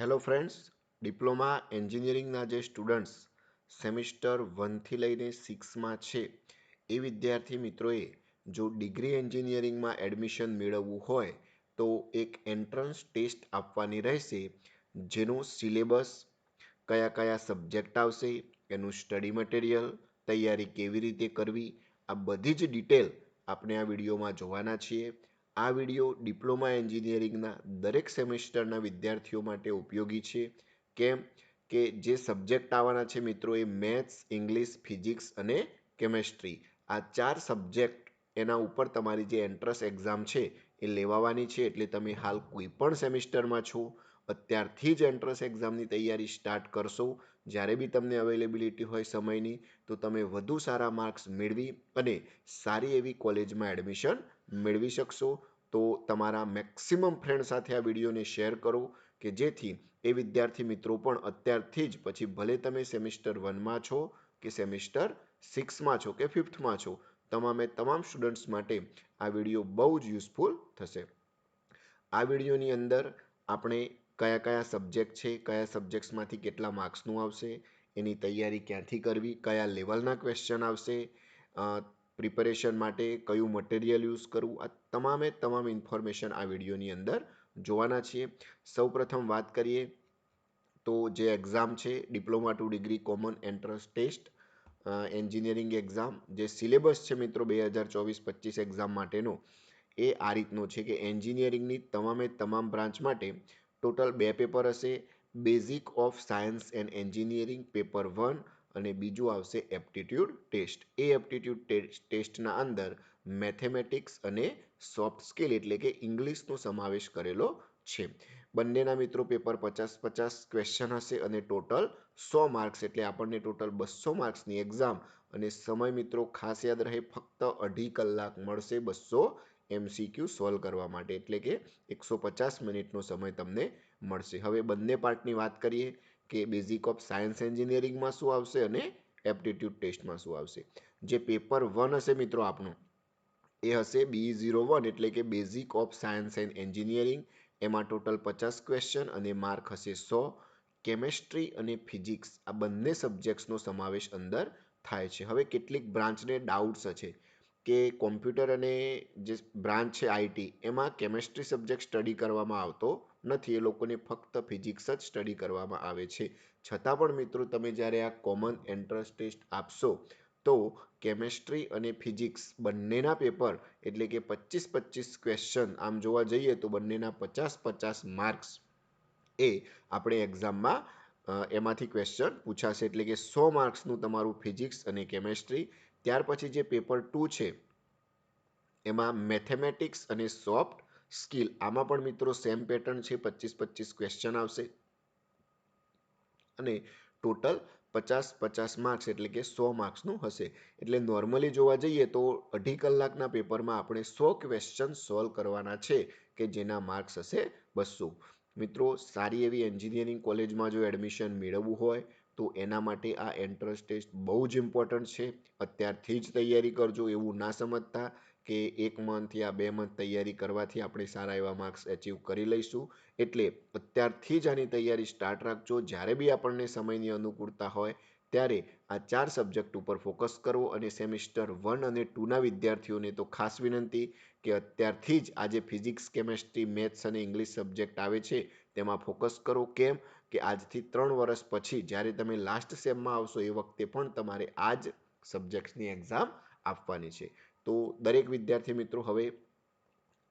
Hello friends, diploma એન્જિનિયરિંગના જે students semester 1થી લઈને 6માં છે એ વિદ્યાર્થી મિત્રોએ જો ડિગ્રી એન્જિનિયરિંગમાં એડમિશન મેળવવું હોય તો એક એન્ટ્રન્સ ટેસ્ટ આપવાની રહેશે, જેનો સિલેબસ, કયા કયા સબ્જેક્ટ આવશે, એનું સ્ટડી મટીરિયલ, તૈયારી કેવી રીતે કરવી, આ બધી જ ડિટેલ આપણે આ વિડીયોમાં જોવાના છીએ. આ વિડીયો ડિપ્લોમા એન્જિનિયરિંગના દરેક સેમેસ્ટરના વિદ્યાર્થીઓ માટે ઉપયોગી છે. કેમ કે જે સબ્જેક્ટ આવવાના છે મિત્રો એ મેથ્સ, ઇંગ્લિશ, ફિઝિક્સ અને કેમેસ્ટ્રી, આ 4 સબ્જેક્ટ એના ઉપર તમારી જે એન્ટ્રન્સ એક્ઝામ છે એ લેવાવાની છે. એટલે તમે હાલ કોઈ પણ સેમિસ્ટરમાં છો, અત્યારથી જ એન્ટ્રન્સ એક્ઝામની તૈયારી સ્ટાર્ટ કરશો. જ્યારે બી તમને અવેલેબિલિટી હોય સમયની, તો તમે વધુ સારા માર્ક્સ મેળવી અને સારી એવી કોલેજમાં એડમિશન મેળવી શકશો. તો તમારા મેક્સિમમ ફ્રેન્ડ સાથે આ વિડીયોને શેર કરો કે જેથી એ વિદ્યાર્થી મિત્રો પણ અત્યારથી જ, પછી ભલે તમે સેમિસ્ટર 1માં છો કે સેમિસ્ટર 6માં છો કે 5થમાં છો, તમામે તમામ સ્ટુડન્ટ્સ માટે આ વિડીયો બહુ જ યુઝફુલ થશે. આ વિડીયોની અંદર આપણે કયા કયા સબ્જેક્ટ છે, કયા સબ્જેક્ટ્સમાંથી કેટલા માર્ક્સનું આવશે, એની તૈયારી ક્યાંથી કરવી, કયા લેવલના ક્વેશ્ચન આવશે, પ્રિપેરેશન માટે કયું મટીરિયલ યુઝ કરવું, આ તમામે તમામ ઇન્ફોર્મેશન આ વિડીયોની અંદર જોવાના છીએ. સૌપ્રથમ વાત કરીએ તો જે એક્ઝામ છે diploma to degree common entrance test engineering exam, જે સિલેબસ છે મિત્રો 2024-25 એક્ઝામ માટેનો, એ આ રીતનો છે કે એન્જિનિયરિંગની તમામે તમામ બ્રાન્ચ માટે ટોટલ 2 પેપર હશે. Basic of science and engineering paper 1 અને બીજું આવશે એપ્ટિટ્યૂડ ટેસ્ટ. એ એપ્ટિટ્યૂડ ટેસ્ટના અંદર મેથેમેટિક્સ અને સોફ્ટ સ્કિલ એટલે કે ઇંગ્લિશનો સમાવેશ કરેલો છે. બંનેના મિત્રો પેપર 50-50 ક્વેશ્ચન હશે અને ટોટલ 100 માર્ક્સ, એટલે આપણને ટોટલ 200 માર્ક્સની એક્ઝામ. અને સમય મિત્રો ખાસ યાદ રહે, ફક્ત 2.5 કલાક મળશે 200 MCQ સોલ્વ કરવા માટે, એટલે કે 150 મિનિટનો સમય તમને મળશે. હવે બંને પાર્ટની વાત કરીએ કે બેઝિક ઓફ સાયન્સ એન્જિનિયરિંગમાં શું આવશે અને એપ્ટિટ્યૂડ ટેસ્ટમાં શું આવશે. જે પેપર 1 હશે મિત્રો આપણું, એ હશે BE01 એટલે કે basic of science and engineering. એમાં ટોટલ 50 ક્વેશ્ચન અને માર્ક હશે 100. કેમેસ્ટ્રી અને ફિઝિક્સ આ બંને સબ્જેક્ટ્સનો સમાવેશ અંદર થાય છે. હવે કેટલીક બ્રાન્ચને ડાઉટ્સ છે કે કોમ્પ્યુટર અને જે બ્રાન્ચ છે આઈટી, એમાં કેમેસ્ટ્રી સબ્જેક્ટ સ્ટડી કરવામાં આવતો નથી, એ લોકોને ફક્ત ફિઝિક્સ જ સ્ટડી કરવામાં આવે છે. છતાં પણ મિત્રો તમે જ્યારે આ કોમન એન્ટ્રન્સ ટેસ્ટ આપશો તો કેમેસ્ટ્રી અને ફિઝિક્સ બંનેના પેપર એટલે કે 25-25 ક્વેશ્ચન, આમ જોવા જઈએ તો બંનેના 50-50 માર્ક્સ એ આપણે એક્ઝામમાં એમાંથી ક્વેશ્ચન પૂછાશે. એટલે કે 100 માર્ક્સનું તમારું ફિઝિક્સ અને કેમેસ્ટ્રી. ત્યાર પછી જે પેપર 2 છે એમાં મેથેમેટિક્સ અને સોફ્ટ સ્કિલ, આમાં પણ મિત્રો સેમ પેટર્ન છે, 25-25 ક્વેશ્ચન આવશે અને ટોટલ 50-50 માર્ક્સ એટલે કે 100 માર્ક્સનું હશે. એટલે નોર્મલી જોવા જઈએ તો 2.5 કલાકના પેપરમાં આપણે 100 ક્વેશ્ચન સોલ્વ કરવાના છે કે જેના માર્ક્સ હશે 200. મિત્રો સારી એવી એન્જિનિયરિંગ કોલેજમાં જો એડમિશન મેળવવું હોય તો એના માટે આ એન્ટ્રન્સ ટેસ્ટ બહુ જ ઇમ્પોર્ટન્ટ છે. અત્યારથી જ તૈયારી કરજો, એવું ના સમજતા કે 1 મંથ યા 2 મંથ તૈયારી કરવાથી આપણે સારા એવા માર્ક્સ અચીવ કરી લઈશું. એટલે અત્યારથી જ આની તૈયારી સ્ટાર્ટ રાખજો. જ્યારે બી આપણને સમયની અનુકૂળતા હોય ત્યારે આ 4 સબ્જેક્ટ ઉપર ફોકસ કરવો. અને સેમિસ્ટર 1 અને 2ના વિદ્યાર્થીઓને તો ખાસ વિનંતી કે અત્યારથી જ આજે ફિઝિક્સ, કેમેસ્ટ્રી, મેથ્સ અને ઇંગ્લિશ સબ્જેક્ટ આવે છે તેમાં ફોકસ કરો. કેમ કે આજથી 3 વર્ષ પછી જ્યારે તમે લાસ્ટ સેમમાં આવશો એ વખતે પણ તમારે આ જ સબ્જેક્ટ્સની એક્ઝામ આપવાની છે. તો દરેક વિદ્યાર્થી મિત્રો હવે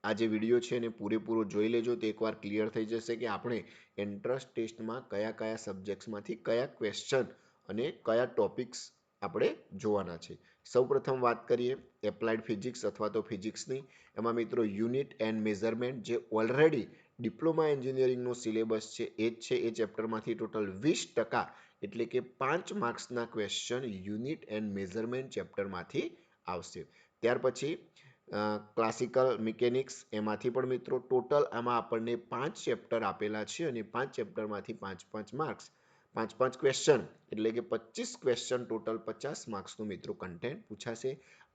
આ જે વિડીયો છે એને પૂરેપૂરો જોઈ લેજો, તો એકવાર ક્લિયર થઈ જશે કે આપણે એન્ટ્રન્સ ટેસ્ટમાં કયા કયા સબ્જેક્ટ્સમાંથી કયા ક્વેશ્ચન અને કયા ટોપિક્સ આપણે જોવાના છે. સૌપ્રથમ વાત કરીએ એપ્લાઇડ ફિઝિક્સ અથવા તો ફિઝિક્સની. એમાં મિત્રો યુનિટ એન્ડ મેઝરમેન્ટ, જે ઓલરેડી ડિપ્લોમા એન્જિનિયરિંગનો સિલેબસ છે એ જ છે. એ ચેપ્ટરમાંથી ટોટલ 20% એટલે કે 5 માર્ક્સના ક્વેશ્ચન યુનિટ એન્ડ મેઝરમેન્ટ ચેપ્ટરમાંથી આવશે. ત્યાર પછી ક્લાસિકલ મિકેનિક્સ, એમાંથી પણ મિત્રો ટોટલ આમાં આપણને 5 ચેપ્ટર આપેલા છે અને 5 ચેપ્ટરમાંથી 5-5 માર્ક્સ, 5-5 ક્વેશ્ચન એટલે કે 25 ક્વેશ્ચન, ટોટલ 50 માર્ક્સનું મિત્રો કન્ટેન્ટ પૂછાશે.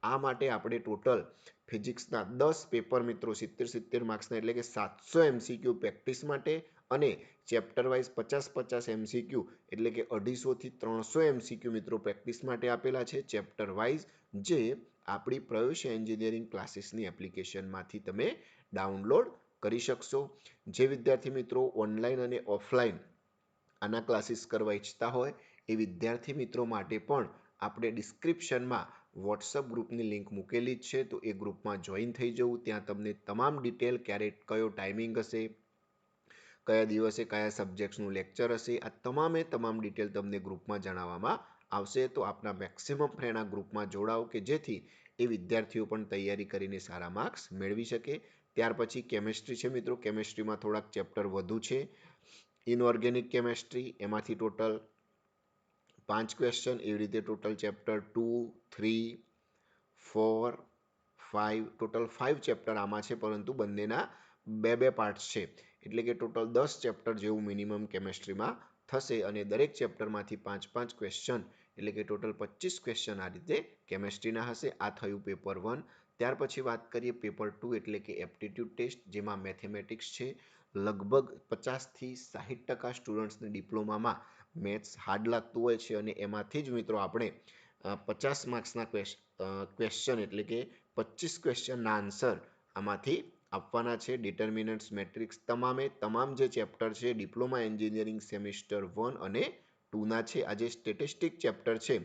આ માટે આપણે ટોટલ ફિઝિક્સના 10 પેપર મિત્રો 70-70 માર્ક્સના એટલે કે 700 MCQ પ્રેક્ટિસ માટે અને ચેપ્ટર વાઇઝ 50-50 MCQ એટલે કે 250 થી 300 MCQ મિત્રો પ્રેક્ટિસ માટે આપેલા છે ચેપ્ટર વાઇઝ, જે આપણી પ્રવેશ એન્જિનિયરિંગ ક્લાસીસની એપ્લિકેશનમાંથી તમે ડાઉનલોડ કરી શકશો. જે વિદ્યાર્થી મિત્રો ઓનલાઈન અને ઓફલાઈન આના ક્લાસીસ કરવા ઈચ્છતા હોય એ વિદ્યાર્થી મિત્રો માટે પણ આપણે ડિસ્ક્રિપ્શનમાં વોટ્સઅપ ગ્રુપની લિંક મૂકેલી જ છે, તો એ ગ્રુપમાં જોઈન થઈ જવું. ત્યાં તમને તમામ ડિટેલ, ક્યારે કયો ટાઈમિંગ હશે, કયા દિવસે કયા સબ્જેક્ટ્સનું લેક્ચર હશે, આ તમામ ડિટેલ તમને ગ્રુપમાં જણાવવામાં આવશે. તો આપના મેક્સિમમ ફ્રેન્ડ આ ગ્રુપમાં જોડાઓ કે જેથી એ વિદ્યાર્થીઓ પણ તૈયારી કરીને સારા માર્ક્સ મેળવી શકે. ત્યાર પછી કેમેસ્ટ્રી છે મિત્રો, કેમેસ્ટ્રીમાં થોડાક ચેપ્ટર વધુ છે. ઇનઓર્ગેનિક કેમેસ્ટ્રી, એમાંથી ટોટલ 5 ક્વેશ્ચન, એવી રીતે ટોટલ ચેપ્ટર 2, 3, 4, 5, ટોટલ 5 ચેપ્ટર આમાં છે, પરંતુ બંનેના બે પાર્ટ્સ છે, એટલે કે ટોટલ 10 ચેપ્ટર જેવું મિનિમમ કેમેસ્ટ્રીમાં થશે અને દરેક ચેપ્ટરમાંથી 5-5 ક્વેશ્ચન એટલે કે ટોટલ 25 ક્વેશ્ચન આ રીતે કેમેસ્ટ્રીના હશે. આ થયું પેપર 1. ત્યાર પછી વાત કરીએ પેપર 2 એટલે કે એપ્ટિટ્યૂડ ટેસ્ટ, જેમાં મેથેમેટિક્સ છે. લગભગ 50 થી 60% સ્ટુડન્ટ્સને ડિપ્લોમામાં મેથ્સ હાર્ડ લાગતું હોય છે અને એમાંથી જ મિત્રો આપણે 50 માર્ક્સના ક્વેશ્ચન એટલે કે 25 ક્વેશ્ચનના આન્સર આમાંથી આપવાના છે. ડિટર્મિનન્ટ્સ, મેટ્રિક્સ, તમામ જે ચેપ્ટર છે ડિપ્લોમા એન્જિનિયરિંગ સેમિસ્ટર 1 અને 2ના છે. આ જે સ્ટેટિસ્ટિક ચેપ્ટર છે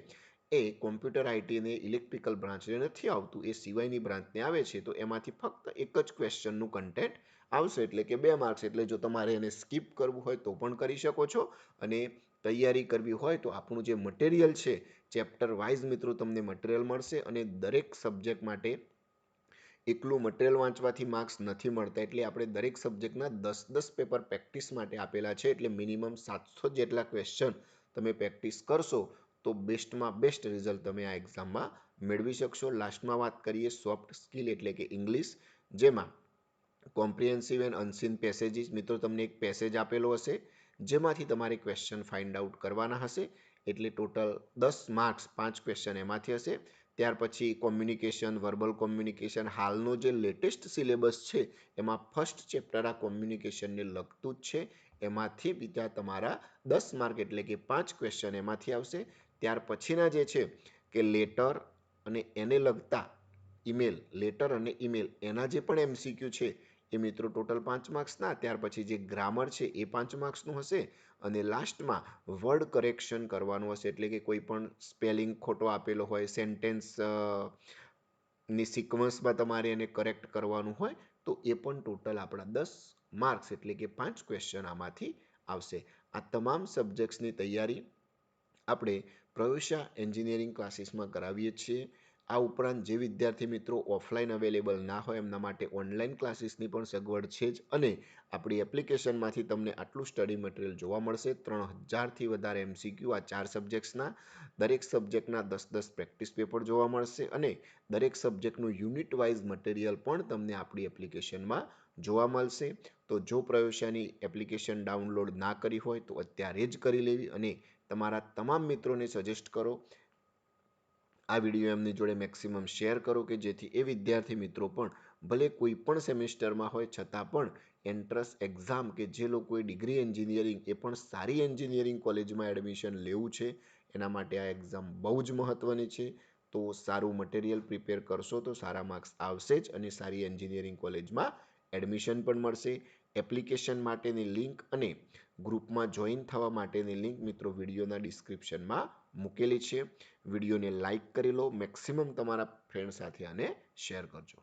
એ કોમ્પ્યુટર આઈટી અને ઇલેક્ટ્રિકલ બ્રાન્ચને નથી આવતું, એ સિવાયની બ્રાન્ચને આવે છે, તો એમાંથી ફક્ત એક જ ક્વેશ્ચનનું કન્ટેન્ટ આવશે, એટલે કે 2 માર્ક્સ. એટલે જો તમારે એને સ્કીપ કરવું હોય તો પણ કરી શકો છો અને તૈયારી કરવી હોય તો આપણું જે મટીરિયલ છે ચેપ્ટર વાઇઝ મિત્રો તમને મટીરિયલ મળશે અને દરેક સબ્જેક્ટ માટે એકલું મટીરિયલ વાંચવાથી માર્ક્સ નથી મળતા, એટલે આપણે દરેક સબ્જેક્ટના 10-10 પેપર પ્રેક્ટિસ માટે આપેલા છે, એટલે મિનિમમ 700 જેટલા ક્વેશ્ચન તમે પ્રેક્ટિસ કરશો તો બેસ્ટમાં બેસ્ટ રિઝલ્ટ તમે આ એક્ઝામમાં મેળવી શકશો. લાસ્ટમાં વાત કરીએ સોફ્ટ સ્કિલ એટલે કે ઇંગ્લિશ, જેમાં કોમ્પ્રિહેન્સિવ એન્ડ અનસીન પેસેજીસ, મિત્રો તમને એક પેસેજ આપેલો હશે જેમાંથી તમારે ક્વેશ્ચન ફાઇન્ડ આઉટ કરવાના હશે, એટલે ટોટલ 10 માર્ક્સ 5 ક્વેશ્ચન એમાંથી હશે. ત્યાર પછી કોમ્યુનિકેશન, વર્બલ કોમ્યુનિકેશન, હાલનો જે લેટેસ્ટ સિલેબસ છે એમાં ફર્સ્ટ ચેપ્ટર આ કોમ્યુનિકેશનને લગતું જ છે, એમાંથી બીજા તમારા 10 માર્ક એટલે કે 5 ક્વેશ્ચન એમાંથી આવશે. ત્યાર પછીના જે છે કે લેટર અને એને લગતા ઈમેલ, લેટર અને ઈમેલ એના જે પણ MCQ છે એ મિત્રો ટોટલ 5 માર્ક્સના. ત્યાર પછી જે ગ્રામર છે એ 5 માર્ક્સનું હશે અને લાસ્ટમાં વર્ડ કરેક્શન કરવાનું હશે, એટલે કે કોઈ પણ સ્પેલિંગ ખોટો આપેલો હોય, સેન્ટેન્સ ની સિક્વન્સમાં તમારે એને કરેક્ટ કરવાનું હોય તો એ પણ ટોટલ આપણા 10 માર્ક્સ એટલે કે 5 ક્વેશ્ચન આમાંથી આવશે. આ તમામ સબ્જેક્ટ્સની તૈયારી આપણે પ્રવેશા એન્જિનિયરિંગ ક્લાસીસમાં કરાવીએ છીએ. આ ઉપરાંત જે વિદ્યાર્થી મિત્રો ઓફલાઈન અવેલેબલ ના હોય એમના માટે ઓનલાઈન ક્લાસીસની પણ સગવડ છે જ, અને આપણી એપ્લિકેશનમાંથી તમને આટલું સ્ટડી મટીરિયલ જોવા મળશે. 3000થી વધારે MCQ આ 4 સબ્જેક્ટ્સના, દરેક સબ્જેક્ટના 10-10 પ્રેક્ટિસ પેપર જોવા મળશે અને દરેક સબ્જેક્ટનું યુનિટ વાઇઝ મટીરિયલ પણ તમને આપણી એપ્લિકેશનમાં જોવા મળશે. તો જો પ્રવેશાની એપ્લિકેશન ડાઉનલોડ ના કરી હોય તો અત્યારે જ કરી લેવી અને તમારા તમામ મિત્રોને સજેસ્ટ કરો, આ વિડીયો એમની જોડે મેક્સિમમ શેર કરો કે જેથી એ વિદ્યાર્થી મિત્રો પણ ભલે કોઈ પણ સેમિસ્ટરમાં હોય છતાં પણ એન્ટ્રન્સ એક્ઝામ કે જે લોકોએ ડિગ્રી એન્જિનિયરિંગ એ પણ સારી એન્જિનિયરિંગ કોલેજમાં એડમિશન લેવું છે એના માટે આ એક્ઝામ બહુ જ મહત્ત્વની છે. તો સારું મટીરિયલ પ્રિપેર કરશો તો સારા માર્ક્સ આવશે જ અને સારી એન્જિનિયરિંગ કોલેજમાં એડમિશન પણ મળશે. એપ્લિકેશન માટેની લિંક અને ગ્રુપમાં જોઈન થવા માટેની લિંક મિત્રો વિડીયોના ડિસ્ક્રિપ્શનમાં મૂકેલી છે. વિડીયોને લાઇક કરી લો, મેક્સિમમ તમારા ફ્રેન્ડ સાથે આને શેર કરજો.